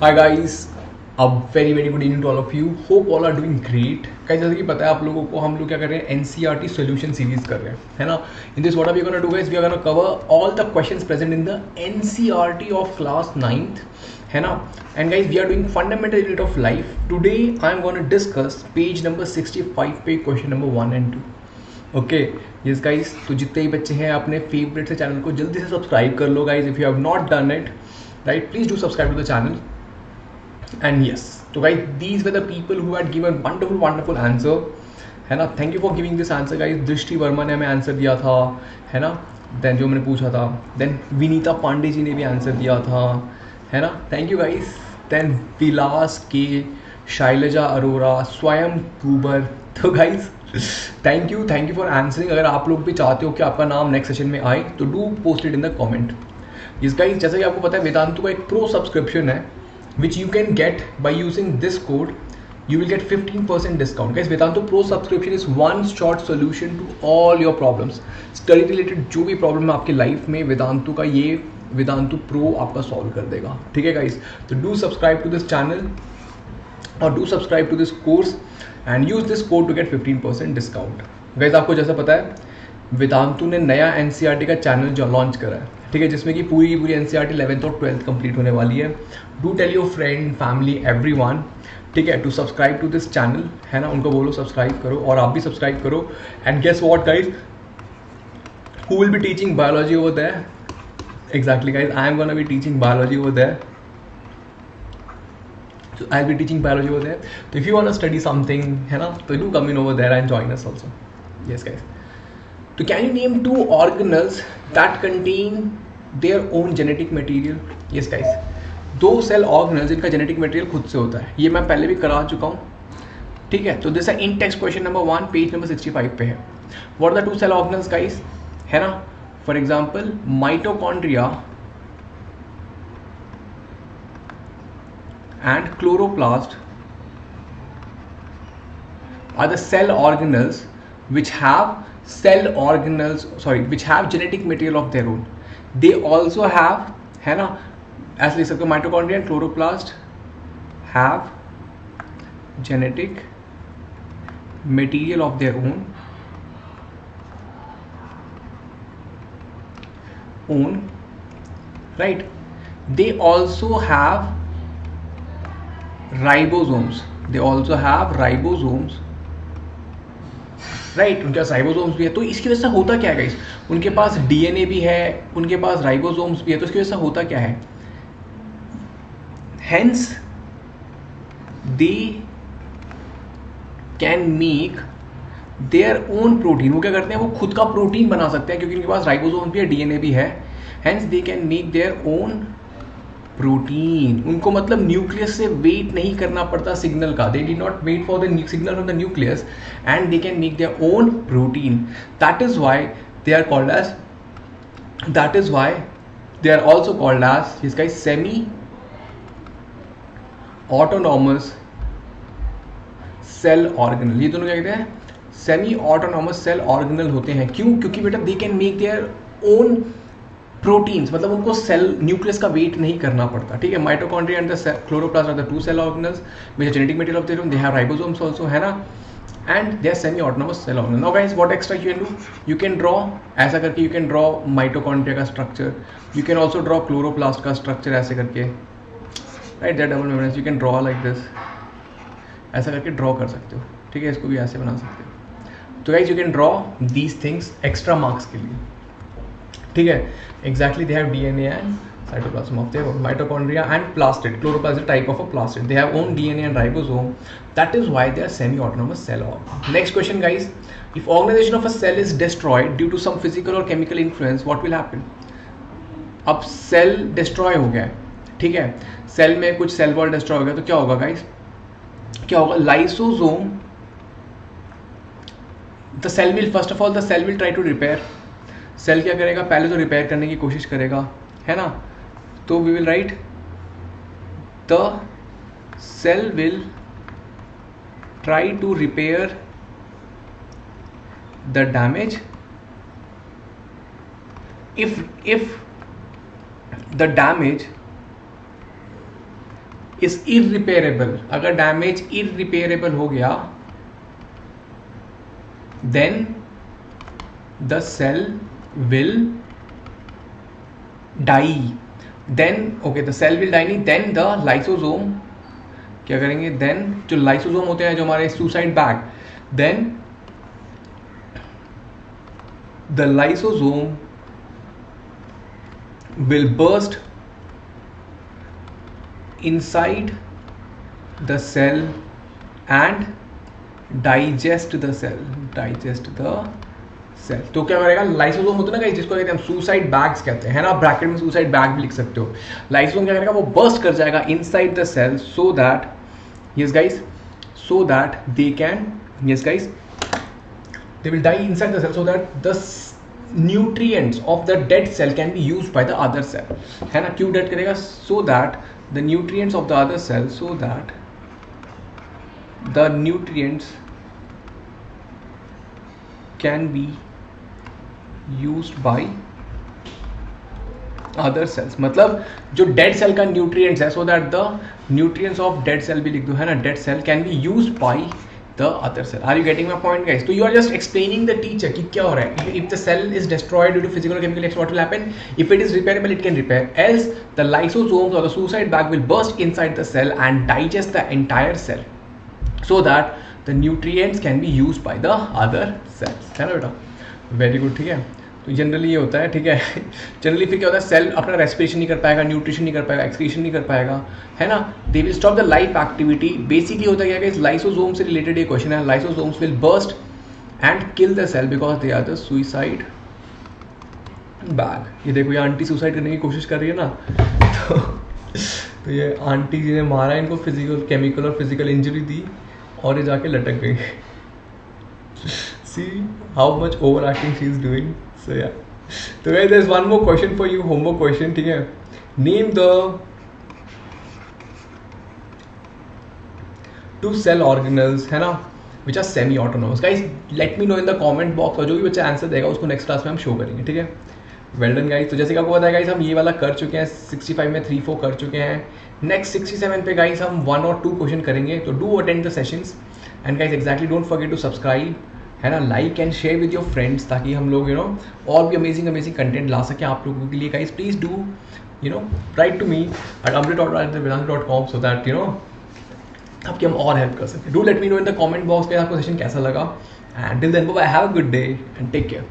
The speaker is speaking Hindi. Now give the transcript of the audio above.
Hi guys, a very very good evening to all of you. Hope all are doing great. Guys, जैसे कि पता है आप लोगों को, हम लोग क्या कर रहे हैं, एनसीईआरटी सॉल्यूशन सीरीज कर रहे हैं, है ना. In this what are we gonna do guys, we are gonna cover all the questions present in the NCERT of class 9th, है ना. And guys, we are doing fundamental unit of life. Today I am gonna discuss page number 65 पे question number 1 and 2. Okay yes guys, तो जितने ही बच्चे हैं अपने फेवरेट से चैनल को जल्दी से सब्सक्राइब कर लो guys. If you have not done it, right, please do subscribe to the channel. And yes, so guys, these were the people who had given wonderful answer, है ना. Thank you for giving this answer guys. दृष्टि वर्मा ने हमें आंसर दिया था, है ना. देन जो मैंने पूछा था, देन विनीता पांडे जी ने भी आंसर दिया था, है ना. Thank you guys. देन विलास के, शैलजा अरोरा, स्वयं कुबर. तो guys thank you for answering. अगर आप लोग भी चाहते हो कि आपका नाम नेक्स्ट सेशन में आए तो do post it in the comment. इस गाइस, जैसा कि आपको पता है, वेदांतु का एक प्रो सब्सक्रिप्शन है which you can get by using this code. You will get 15% discount. Guys, Vedantu Pro subscription is one short solution to all your problems. Study related जो भी प्रॉब्लम है आपके लाइफ में, वेदांतु का ये वेदांतु प्रो आपका सॉल्व कर देगा. ठीक है गाइस, तो do subscribe to this channel और do subscribe to this course and use this code to get 15% discount. Guys, आपको जैसा पता है, वेदांतु ने नया एनसीईआरटी का चैनल जो लॉन्च करा है, ठीक है, जिसमें कि पूरी की पूरी एनसीईआरटी 11th और 12th कंप्लीट होने वाली है. Do tell your friend, family, everyone, ठीक है, to subscribe to this channel, है ना. उनको बोलो सब्सक्राइब करो और आप भी सब्सक्राइब करो. And guess what guys, who will be teaching biology over there? Exactly guys, I am gonna be teaching biology over there. So I'll be teaching biology over there. So if you want to study something, है ना, तो do come in over there and join us also. Yes guys. So can you name 2 organelles that contain their own genetic material? Yes guys. 2 cell organelles जिनका जेनेटिक मटेरियल खुद से होता है. ये मैं पहले भी करा चुका हूँ, ठीक है. तो this in text question number 1 page number 65 पे है. What are the 2 cell organelles guys, है ना. For example, mitochondria and chloroplast are the cell organelles which have genetic material of their own. They also have, है ना, ऐसे लिख सकते हो, mitochondria and chloroplast have genetic material of their own, right. They also have ribosomes. Right, उनके पास राइबोसोम्स भी है. तो इसकी वजह से होता क्या है गाइस, उनके पास डीएनए भी है, उनके पास राइबोसोम्स भी है. तो इसकी वजह से होता क्या है, hence they can make their own protein. वो क्या करते हैं, वो खुद का प्रोटीन बना सकते हैं, क्योंकि उनके पास राइबोसोम्स भी है, डीएनए भी है. Hence they can make their own protein. उनको मतलब न्यूक्लियस से वेट नहीं करना पड़ता सिग्नल का. They did not wait for the signal from the nucleus and they can make their own protein. That is why they are called as, that is why they are also called as this guys semi autonomous cell organelle. ये दोनों क्या कहते हैं, सेमी ऑटोनॉमस सेल ऑर्गेनल होते हैं. क्यों? क्योंकि बेटा दे can make their own proteins, मतलब उनको सेल न्यूक्लियस का वेट नहीं करना पड़ता. ठीक है. Mitochondria and the chloroplast are the 2 cell organelles which genetic material of their own. They have ribosomes also, है ना, and they are semi autonomous cell organelle. Now guys, what extra you can do, you can draw ऐसा करके, यू कैन ड्रॉ माइटोकॉन्ड्रिया का structure, you can also draw chloroplast का स्ट्रक्चर ऐसे करके, right. Their double membranes, you can draw like this, ऐसा करके ड्रॉ कर सकते हो. ठीक है, इसको भी ऐसे बना सकते हो. तो guys, you can draw these things extra marks के लिए. ठीक है. Exactly, they have DNA and cytoplasm of their own. Mitochondria and plastid. Chloroplast is a type of a plastid. They have own DNA and ribosome. That is why they are semi-autonomous cell organ. Next question, guys. If organization of a cell is destroyed due to some physical or chemical influence, what will happen? अब सेल डिस्ट्रॉय हो गया है, ठीक है, सेल में कुछ सेल वॉल डिस्ट्रॉय हो गया, तो क्या होगा गाइस, क्या होगा, lysosome, the cell will, first of all the cell will try to repair. Cell क्या करेगा, पहले तो रिपेयर करने की कोशिश करेगा, है ना. तो we will write the cell will try to repair the damage. if the damage is irreparable, अगर डैमेज इररिपेयरेबल हो गया then the cell will die, then okay the cell will die नहीं, देन द लाइसोसोम क्या करेंगे, देन जो लाइसोसोम होते हैं जो हमारे suicide bag, then the lysosome will burst inside the cell and digest the cell, तो क्या करेगा, लाइसोसोम होता है ना जिसको कहते हैं हम सुसाइड बैग्स कहते हैं ना, ब्रैकेट में सुसाइड बैग भी लिख सकते हो। लाइसोसोम क्या करेगा, वो बर्स्ट कर जाएगा inside the cell so that yes guys, so that they can, yes guys, they will die inside the cell so that the nutrients of the dead cell can be used by the other cell, है ना, क्यों डेड करेगा, so that the nutrients of the other cell, so that the nutrients can be used by other cells, मतलब जो डेड सेल का न्यूट्रिएंट्स है, so that the nutrients of dead cell भी लिख दो, है ना, dead cell can be used by the other cell. Are you getting my point guys? तो you are just explaining the teacher कि क्या हो रहा है। If the cell is destroyed due to physical और chemical action, what will happen? If it is repairable it can repair, else the lysosomes और the suicide bag will burst inside the cell and digest the entire cell so that the nutrients can be used by the other cells, है ना बेटा, वेरी गुड, ठीक है। तो जनरली ये होता है, ठीक है। जनरली फिर क्या होता है, सेल अपना रेस्पिरेशन नहीं कर पाएगा, न्यूट्रिशन नहीं कर पाएगा, एक्सक्रीशन नहीं कर पाएगा, है ना, they will stop the life activity. Basically होता क्या है, लाइसोसोम से रिलेटेड ये क्वेश्चन है, lysosomes will burst and kill the cell because they are the suicide bag. ये देखो, ये आंटी सुसाइड करने की कोशिश कर रही है ना, तो ये आंटी जी ने मारा इनको, फिजिकल, केमिकल और फिजिकल इंजरी दी और ये जाके लटक गई। See how much overacting she is doing. So yeah. So guys, there's one more question for you, homework question, ठीक है? Name the two cell organelles, है ना, which are semi-autonomous. Guys, let me know in the comment box, और जो भी बच्चा आंसर देगा उसको नेक्स्ट क्लास में हम शो करेंगे, ठीक है? Well done guys. तो जैसे कि आपको पता है गाइस, हम ये वाला कर चुके हैं, 65 में 3-4 कर चुके हैं। नेक्स्ट 67 पे गाइस हम 1 और 2 क्वेश्चन करेंगे, तो do attend the sessions and guys exactly don't forget to subscribe, है ना, like and share with your friends, ताकि हम लोग और भी अमेजिंग कंटेंट ला सकें आप लोगों के लिए। Guys please do write to me at amrit.vedanta.com so that आपकी हम और हेल्प कर सकें। Do let me know in the comment box पे आपको सेशन कैसा लगा, and till then bye, have a good day and take care.